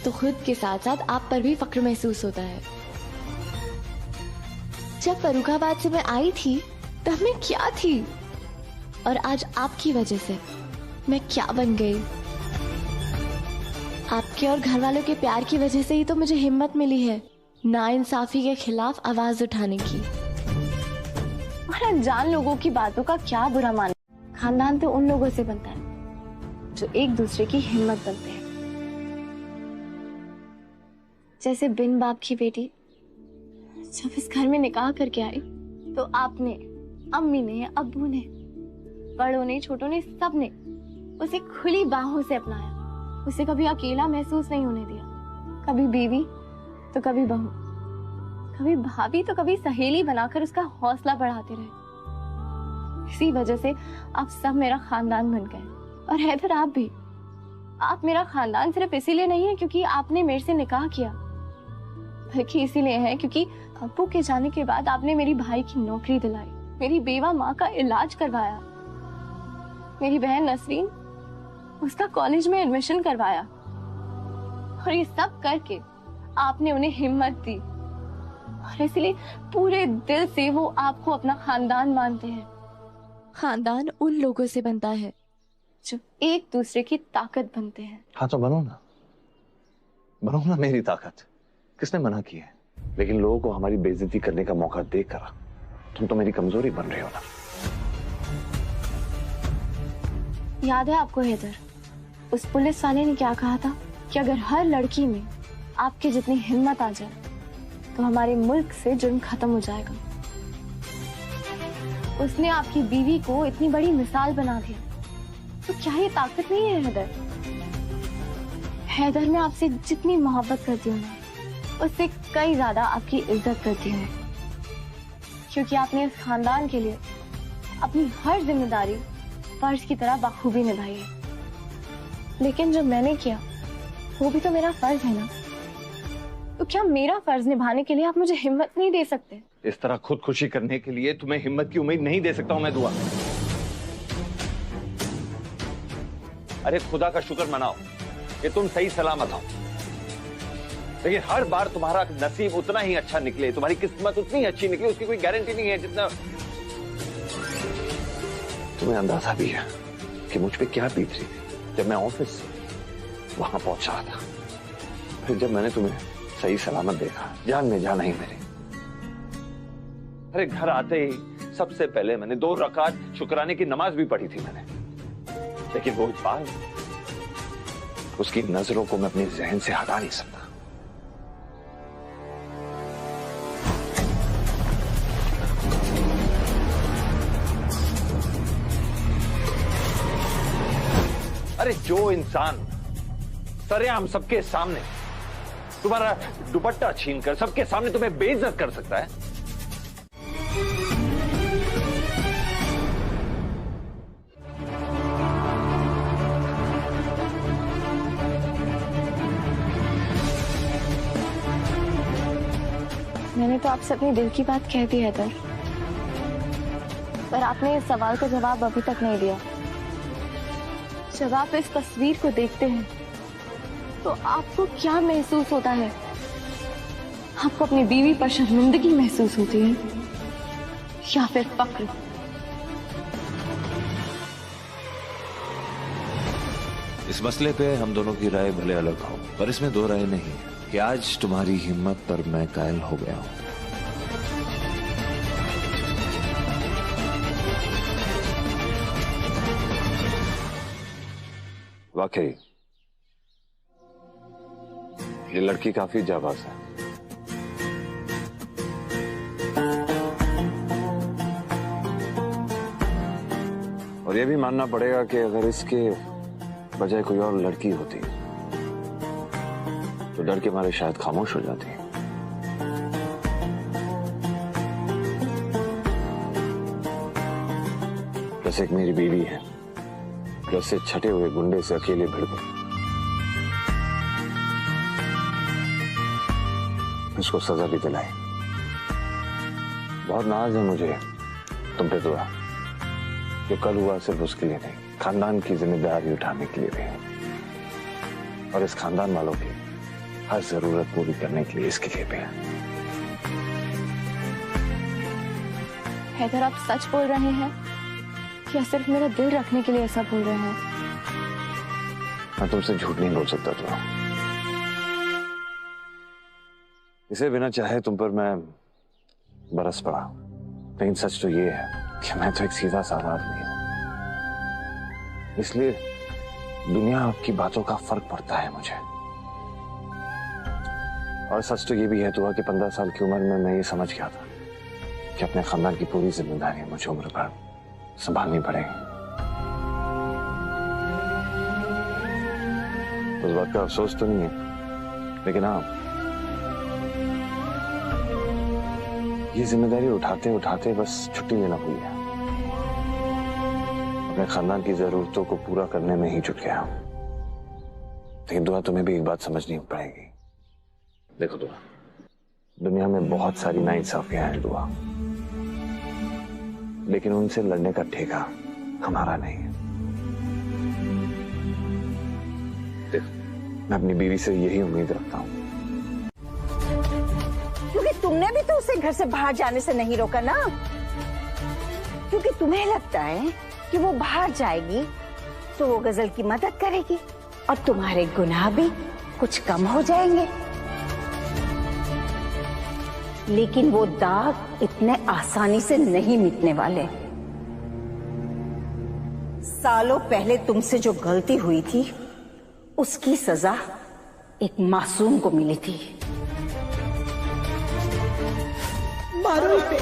तो खुद के साथ साथ आप पर भी फक्र महसूस होता है। जब फर्रुखाबाद से मैं आई थी तब मैं क्या थी, और आज आपकी वजह से मैं क्या बन गई। आपके और घर वालों के प्यार की वजह से ही तो मुझे हिम्मत मिली है नाइंसाफी के खिलाफ आवाज उठाने की। और अनजान लोगों की बातों का क्या बुरा मानना। खानदान तो उन लोगों से बनता है जो एक दूसरे की हिम्मत बनते हैं। जैसे बिन बाप की बेटी जब इस घर में निकाह करके आई तो आपने, अम्मी ने, अब्बू ने, बड़ों ने, छोटों ने, सब ने उसे खुली बाहों से अपनाया। उसे कभी अकेला महसूस नहीं होने दिया। कभी बीवी तो कभी बहू, कभी भाभी तो कभी सहेली बनाकर उसका हौसला बढ़ाते रहे। इसी वजह से आप सब मेरा खानदान बन गए। और हैदर, आप भी। आप मेरा खानदान सिर्फ इसीलिए नहीं है क्योंकि आपने मेरे से निकाह किया, बल्कि इसीलिए है क्योंकि अब्बू के जाने के बाद आपने मेरी भाई की नौकरी दिलाई, मेरी बेवा माँ का इलाज करवाया, मेरी बहन नसरीन उसका कॉलेज में एडमिशन करवाया, और ये सब करके आपने उन्हें हिम्मत दी। और इसलिए पूरे दिल से वो आपको अपना खानदान मानते हैं। खानदान उन लोगों से बनता है जो एक दूसरे की ताकत बनते हैं। हाँ तो बनो ना मेरी ताकत। किसने मना किया है? लेकिन लोगों को हमारी बेइज्जती करने का मौका देकर तुम तो मेरी कमजोरी बन रही हो ना। याद है आपको हैदर, उस पुलिस वाले ने क्या कहा था कि अगर हर लड़की में आपकी जितनी हिम्मत आ जाए तो हमारे मुल्क से जुर्म खत्म हो जाएगा। उसने आपकी बीवी को इतनी बड़ी मिसाल बना दिया, तो क्या ये ताकत नहीं है हैदर? हैदर, मैं आपसे जितनी मोहब्बत करती हूँ ना, उससे कई ज्यादा आपकी इज्जत करती हूँ, क्योंकि आपने इस खानदान के लिए अपनी हर जिम्मेदारी फर्ज की तरह बखूबी निभाई है। लेकिन जो मैंने किया वो भी तो मेरा फर्ज है ना, तो क्या मेरा फर्ज निभाने के लिए आप मुझे हिम्मत नहीं दे सकते? इस तरह खुदकुशी करने के लिए तुम्हें हिम्मत की उम्मीद नहीं दे सकता हूं मैं दुआ। अरे खुदा का शुक्र मनाओ कि तुम सही सलामत हो, लेकिन हर बार तुम्हारा नसीब उतना ही अच्छा निकले, तुम्हारी किस्मत उतनी अच्छी निकले, उसकी कोई गारंटी नहीं है जितना तुम्हें अंदाजा भी है कि मुझ पे क्या बीत रही थी जब मैं ऑफिस से वहां पहुंच रहा था। फिर जब मैंने तुम्हें सही सलामत देखा, जान में जान नहीं मेरी। अरे घर आते ही सबसे पहले मैंने 2 रकात शुक्राने की नमाज भी पढ़ी थी मैंने, लेकिन वो बाल, उसकी नजरों को मैं अपने जहन से हटा नहीं सकता। अरे जो इंसान सरेआम सबके सामने तुम्हारा दुपट्टा छीनकर सबके सामने तुम्हें बेइज्जत कर सकता है, मैंने तो आपसे अपनी दिल की बात कह दी है हैदर, पर आपने इस सवाल का जवाब अभी तक नहीं दिया। जब आप इस तस्वीर को देखते हैं तो आपको क्या महसूस होता है? आपको अपनी बीवी पर शर्मिंदगी महसूस होती है या फिर फक्र? इस मसले पे हम दोनों की राय भले अलग हो, पर इसमें 2 राय नहीं है कि आज तुम्हारी हिम्मत पर मैं कायल हो गया हूं। वाकई ये लड़की काफी जाबाज है। और ये भी मानना पड़ेगा कि अगर इसके बजाय कोई और लड़की होती तो डर के मारे शायद खामोश हो जाती। जैसे एक मेरी बीवी है, जैसे छटे हुए गुंडे से अकेले भिड़ गई, उसको सजा भी दिलाई। बहुत नाज है मुझे तुम पे दुआ, जो कल हुआ सिर्फ उसके लिए नहीं, खानदान की जिम्मेदारी उठाने के लिए भी, और इस खानदान वालों की हर जरूरत पूरी करने के लिए इसके लिए भी। हैदर, आप सच बोल रहे हैं या सिर्फ मेरा दिल रखने के लिए ऐसा बोल रहे हैं? मैं तुमसे झूठ नहीं बोल सकता तो। इसे बिना चाहे तुम पर मैं बरस पड़ा, लेकिन सच तो ये है कि मैं तो एक सीधा साधा आदमी हूं, इसलिए दुनिया की बातों का फर्क पड़ता है मुझे। और सच तो ये भी है दुआ कि 15 साल की उम्र में मैं ये समझ गया था कि अपने खानदान की पूरी जिम्मेदारी मुझे उम्र भर संभालनी पड़ेगी। उस बात का अफसोस तो नहीं है, लेकिन हाँ, ये जिम्मेदारी उठाते उठाते बस छुट्टी लेना भूल गया। अपने खानदान की जरूरतों को पूरा करने में ही जुट गया। लेकिन दुआ, तुम्हें भी एक बात समझनी पड़ेगी। देखो दुआ, दुनिया में बहुत सारी नाइंसाफियां हैं दुआ, लेकिन उनसे लड़ने का ठेका हमारा नहीं है। देख, मैं अपनी बीवी से यही उम्मीद रखता हूँ। क्योंकि तुमने भी तो उसे घर से बाहर जाने से नहीं रोका ना, क्योंकि तुम्हें लगता है कि वो बाहर जाएगी तो वो गजल की मदद करेगी और तुम्हारे गुनाह भी कुछ कम हो जाएंगे। लेकिन वो दाग इतने आसानी से नहीं मिटने वाले। सालों पहले तुमसे जो गलती हुई थी उसकी सजा एक मासूम को मिली थी। मारो इसे,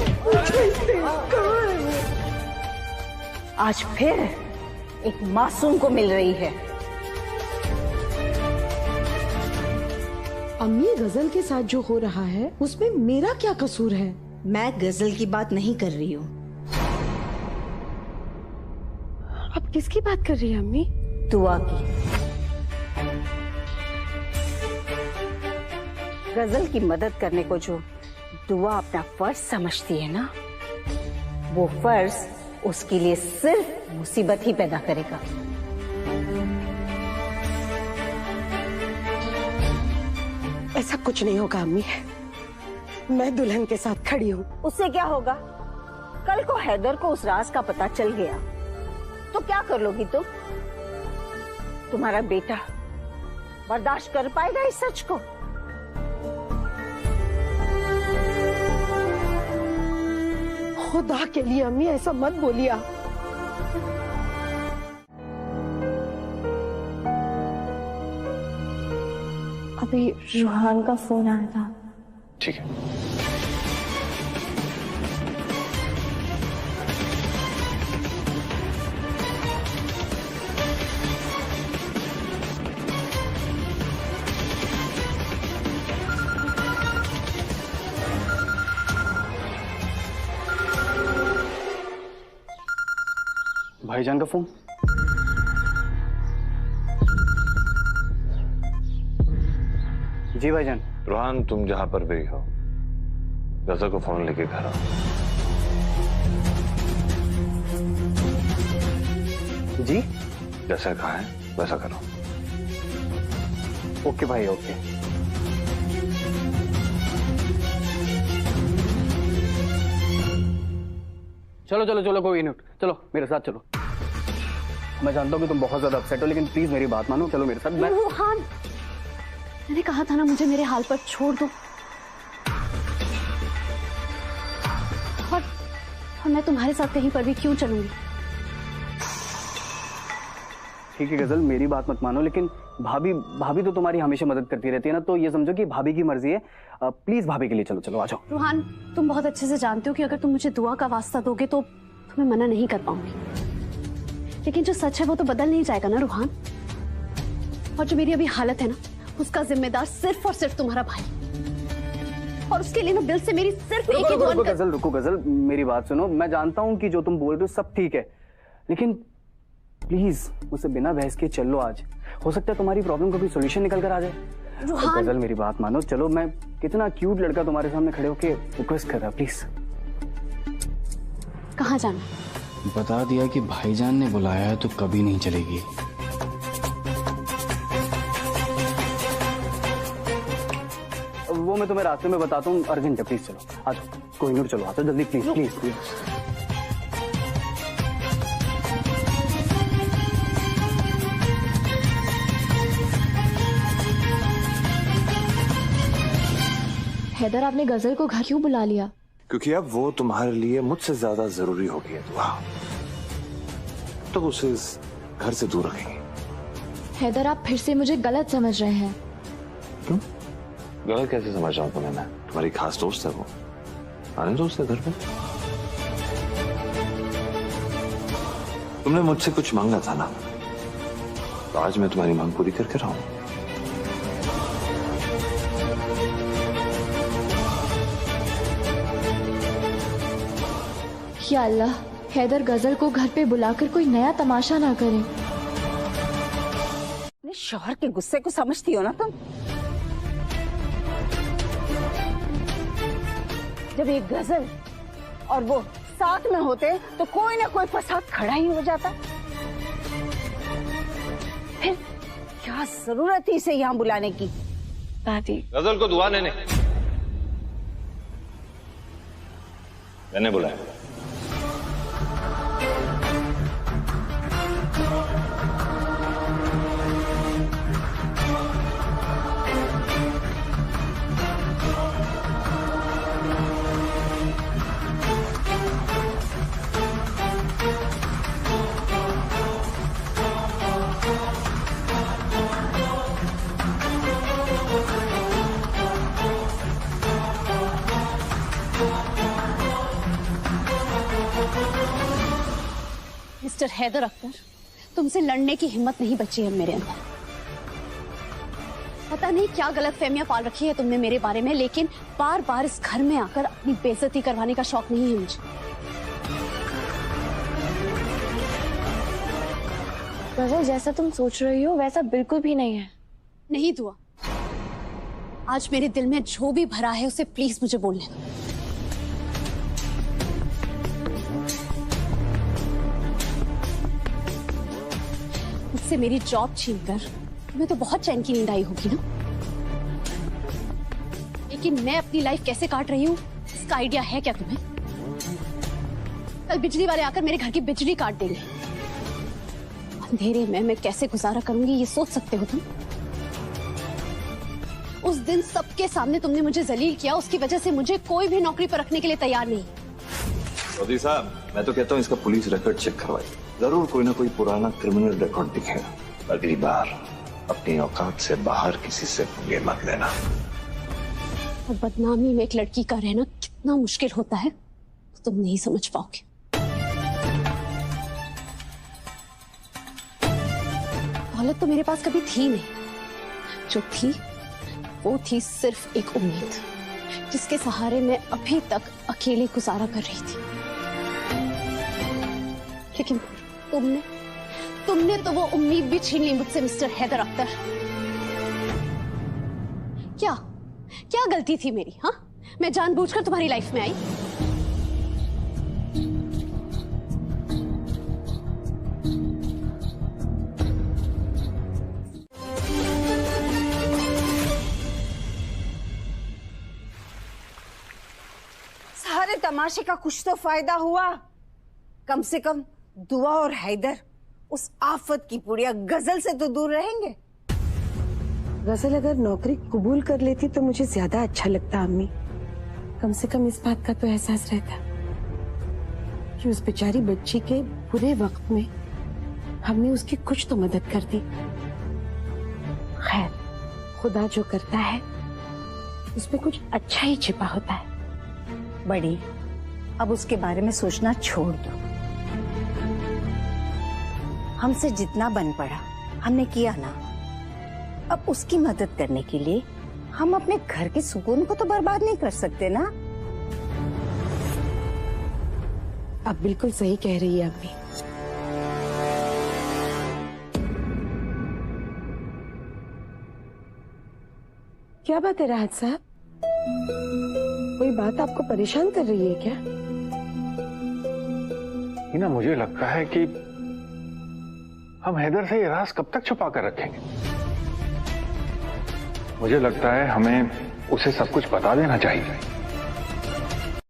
आज फिर एक मासूम को मिल रही है। अम्मी, गजल के साथ जो हो रहा है उसमें मेरा क्या कसूर है? मैं गजल की बात नहीं कर रही हूँ। अब किसकी बात कर रही है अम्मी? दुआ की। गजल की मदद करने को जो दुआ अपना फर्ज समझती है ना, वो फर्ज उसके लिए सिर्फ मुसीबत ही पैदा करेगा। ऐसा कुछ नहीं होगा अम्मी, मैं दुल्हन के साथ खड़ी हूँ। उससे क्या होगा? कल को हैदर को उस राज का पता चल गया तो क्या कर लोगी तुम? तुम्हारा बेटा बर्दाश्त कर पाएगा इस सच को? खुदा के लिए अम्मी ऐसा मत बोलिए। अभी रूहान का फोन आया था। ठीक है। भाईजान का फोन। जी भाईजान। रोहान, तुम जहां पर भी हो, गजल को फोन लेके घर आओ। जी? जैसा कहा है वैसा करो। ओके भाई, ओके। चलो चलो चलो, कोई नहीं, चलो मेरे साथ चलो। मैं जानता हूँ कि तुम बहुत ज्यादा अपसेट हो, लेकिन प्लीज मेरी बात मानो, चलो मेरे साथ। रूहान, मैंने कहा था ना मुझे मेरे हाल पर छोड़ दो। और मैं तुम्हारे साथ कहीं पर भी क्यों चलूंगी? ठीक है गजल, मेरी बात मत मानो, लेकिन भाभी तो तुम्हारी हमेशा मदद करती रहती है ना, तो ये समझो कि भाभी की मर्जी है। प्लीज भाभी के लिए चलो चलो, आ जाओ। रूहान, तुम बहुत अच्छे से जानते हो कि अगर तुम मुझे दुआ का वास्ता दोगे तो तुम्हें मना नहीं कर पाऊंगी, लेकिन जो सच है वो तो बदल नहीं जाएगा ना रूहान। और जो मेरी अभी हालत है ना, उसका जिम्मेदार सिर्फ और सिर्फ तुम्हारा भाई, और उसके लिए ना दिल से मेरी सिर्फ एक ही दुआ। रुको गजल, मेरी बात सुनो। मैं जानता हूँ कि जो तुम बोल रहे हो सब ठीक है, लेकिन प्लीज मुझसे बिना बहस के चल लो आज। हो सकता है तुम्हारी प्रॉब्लम का भी सॉल्यूशन निकल कर आ जाए। गजल, मेरी बात मानो, चलो। मैं कितना क्यूट लड़का तुम्हारे सामने खड़े होके रिक्वेस्ट कर रहा, प्लीज। कहाँ जाना? बता दिया कि भाईजान ने बुलाया है तो कभी नहीं चलेगी। वो मैं तुम्हें रास्ते में बताता हूँ, अर्जेंट है, प्लीज चलो आ जाओ। कोहिनूर चलो, आ जाओ जल्दी, प्लीज प्लीज प्लीज। हैदर, आपने गजल को घर क्यों बुला लिया? क्योंकि अब वो तुम्हारे लिए मुझसे ज्यादा जरूरी हो गई है दुआ, तो उसे इस घर से दूर रखेंगे। हैदर, आप फिर से मुझे गलत समझ रहे हैं। क्यों? गलत कैसे समझ रहा हूँ तुम्हें? मैं तुम्हारी खास दोस्त है, वो आने दो उससे घर पे। तुमने मुझसे कुछ मांगा था ना, तो आज मैं तुम्हारी मांग पूरी करके रहा हूँ। या अल्लाह, हैदर गजल को घर पे बुलाकर कोई नया तमाशा ना करे। अपने शौहर के गुस्से को समझती हो ना तुम? जब ये गजल और वो साथ में होते तो कोई ना कोई फसाद खड़ा ही हो जाता। फिर क्या जरूरत थी इसे यहाँ बुलाने की? दादी, गजल को दुआ ने मैंने बुलाया। मिस्टर हैदर अख्तर, तुमसे लड़ने की हिम्मत नहीं बची है मेरे अंदर। पता नहीं क्या गलतफहमियां पाल रखी है तुमने मेरे बारे में, लेकिन बार बार इस घर में आकर अपनी बेइज्जती करवाने का शौक नहीं है मुझे। गजल, जैसा तुम सोच रही हो वैसा बिल्कुल भी नहीं है। नहीं दुआ, आज मेरे दिल में जो भी भरा है उसे प्लीज मुझे बोलने दो। मुझसे मेरी जॉब छीनकर तुम्हें तो बहुत चैन की नींद आई होगी ना, लेकिन मैं अपनी लाइफ कैसे काट रही हूँ इसका आइडिया है क्या तुम्हें? कल बिजली वाले आकर मेरे घर की बिजली काट देंगे। अंधेरे में मैं कैसे गुजारा करूंगी ये सोच सकते हो तुम? उस दिन सबके सामने तुमने मुझे जलील किया, उसकी वजह से मुझे कोई भी नौकरी पर रखने के लिए तैयार नहीं। चौधरी साहब, मैं तो कहता हूँ इसका पुलिस रिकॉर्ड चेक करवाइए, जरूर कोई ना कोई पुराना क्रिमिनल रिकॉर्ड दिखेगा। अगली बार अपनी औकात से बाहर किसी से पंगे मत लेना। और बदनामी में एक लड़की का रहना कितना मुश्किल होता है तो तुम नहीं समझ पाओगे। दौलत तो मेरे पास कभी थी नहीं, जो थी वो थी सिर्फ एक उम्मीद, जिसके सहारे मैं अभी तक अकेले गुजारा कर रही थी। लेकिन तुमने तो वो उम्मीद भी छीन ली मुझसे मिस्टर हैदर अख्तर। क्या गलती थी मेरी? हाँ, मैं जानबूझकर तुम्हारी लाइफ में आई? सारे तमाशे का कुछ तो फायदा हुआ। कम से कम दुआ और हैदर उस आफत की पुड़िया गजल से तो दूर रहेंगे। गजल अगर नौकरी कबूल कर लेती तो मुझे ज्यादा अच्छा लगता अम्मी। कम से कम इस बात का तो एहसास रहता कि उस बेचारी बच्ची के बुरे वक्त में हमने उसकी कुछ तो मदद कर दी। खैर, खुदा जो करता है उसमें कुछ अच्छा ही छिपा होता है। बड़ी, अब उसके बारे में सोचना छोड़ दो। हमसे जितना बन पड़ा हमने किया ना। अब उसकी मदद करने के लिए हम अपने घर के सुकून को तो बर्बाद नहीं कर सकते ना। आप बिल्कुल सही कह रही है अम्मी। क्या बात है राहत साहब, कोई बात आपको परेशान कर रही है क्या? हिना, मुझे लगता है कि हम हैदर से ये राज कब तक छुपा कर रखेंगे। मुझे लगता है हमें उसे सब कुछ बता देना चाहिए।